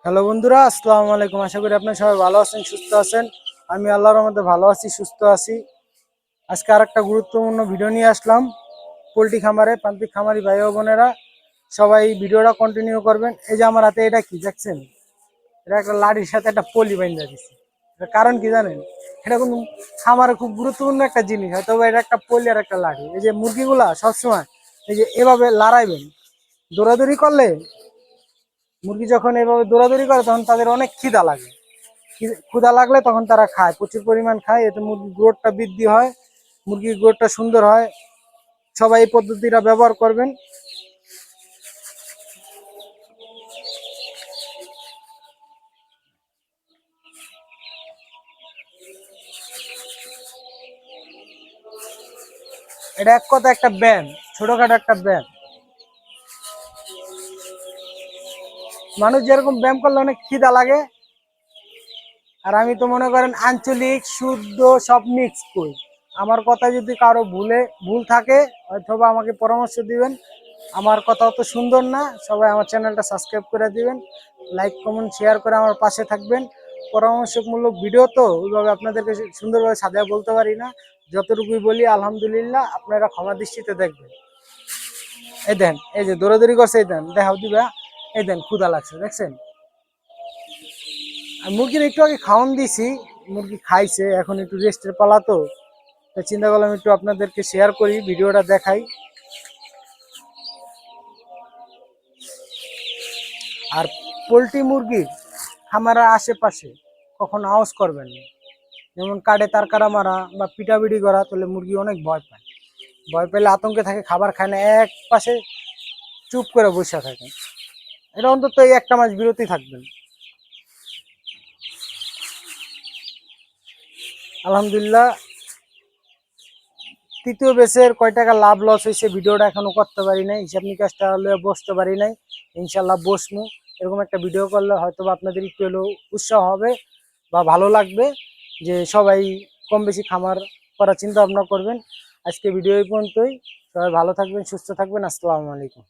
Hello বন্ধুরা, আসসালামু আলাইকুম। আশা করি আপনারা সবাই ভালো আছেন, সুস্থ আছেন। আমি আল্লাহর রহমতে ভালো আছি, সুস্থ আছি। আজকে আরেকটা গুরুত্বপূর্ণ ভিডিও নিয়ে আসলাম। পোলট্রি খামারে প্রান্তিক খামারি ভাই ও বোনেরা সবাই ভিডিওটা কন্টিনিউ করবেন। এই যে আমার হাতে এটা কি দেখছেন, এটা একটা লাঠির সাথে একটা পলি বাইন্ধা দিচ্ছে। এটার কারণ কি জানেন? এটা কোনো খামারে খুব গুরুত্বপূর্ণ একটা জিনিস, হয়তো এটা একটা পলি আর একটা লাঠি। এই যে মুরগিগুলা সবসময় এই যে এভাবে লড়াইবেন, দৌড়াদৌড়ি করলে মুরগি যখন এভাবে দৌড়াদৌড়ি করে তখন তাদের অনেক খিদা লাগে। ক্ষুধা লাগলে তখন তারা খায়, প্রচুর পরিমাণ খায়, এতে মুরগির গ্রোথটা বৃদ্ধি হয়, মুরগির গ্রোথটা সুন্দর হয়। সবাই এই পদ্ধতিটা ব্যবহার করবেন। এটা এক কথা একটা ব্যায়াম, ছোটখাটো একটা ব্যায়াম। মানুষ যেরকম ব্যায়াম করলে অনেক খিদা লাগে, আর আমি তো মনে করেন আঞ্চলিক শুদ্ধ সব মিক্স করি। আমার কথা যদি কারো ভুল থাকে অথবা আমাকে পরামর্শ দিবেন। আমার কথা অত সুন্দর না, সবাই আমার চ্যানেলটা সাবস্ক্রাইব করে দিবেন, লাইক কমেন্ট শেয়ার করে আমার পাশে থাকবেন। পরামর্শমূলক ভিডিও তো ওইভাবে আপনাদেরকে সুন্দরভাবে সাজায় বলতে পারি না, যতটুকুই বলি আলহামদুলিল্লাহ আপনারা ক্ষমা দৃষ্টিতে দেখবেন। এই দেন, এই যে দৌড়াদৌড়ি করছে, এই দেন দেখাও দিবা, এই দেন ক্ষুধা লাগছে দেখছেন। আর মুরগির একটু আগে খাওয়ান দিছি, মুরগি খাইছে, এখন একটু রেস্টের পালা তো, তাই চিন্তা করলাম একটু আপনাদেরকে শেয়ার করি, ভিডিওটা দেখাই। আর পোলট্রি মুরগির খামারের আশেপাশে কখনো আওয়াজ করবেন না, যেমন কাঠে তার কাটা মারা বা পিটাপিটি করা, তাহলে মুরগি অনেক ভয় পায়। ভয় পেলে আতঙ্কে থাকে, খাবার খায় না, এক পাশে চুপ করে বসে থাকে। এটা অন্তত এই একটা মাস বিরতি থাকবেন। আলহামদুলিল্লাহ, তৃতীয় বেচের কয় টাকা লাভ লস হয়েছে ভিডিওটা এখনো করতে পারি নাই, হিসাব নিকাশটা হলে বসতে পারি নাই। ইনশাল্লাহ বসবো, এরকম একটা ভিডিও করলে হয়তো আপনাদের একটু হলেও উৎসাহ হবে বা ভালো লাগবে, যে সবাই কম বেশি খামার করার চিন্তা ভাবনা করবেন। আজকে ভিডিও এই পর্যন্তই। সবাই ভালো থাকবেন, সুস্থ থাকবেন। আসসালামু আলাইকুম।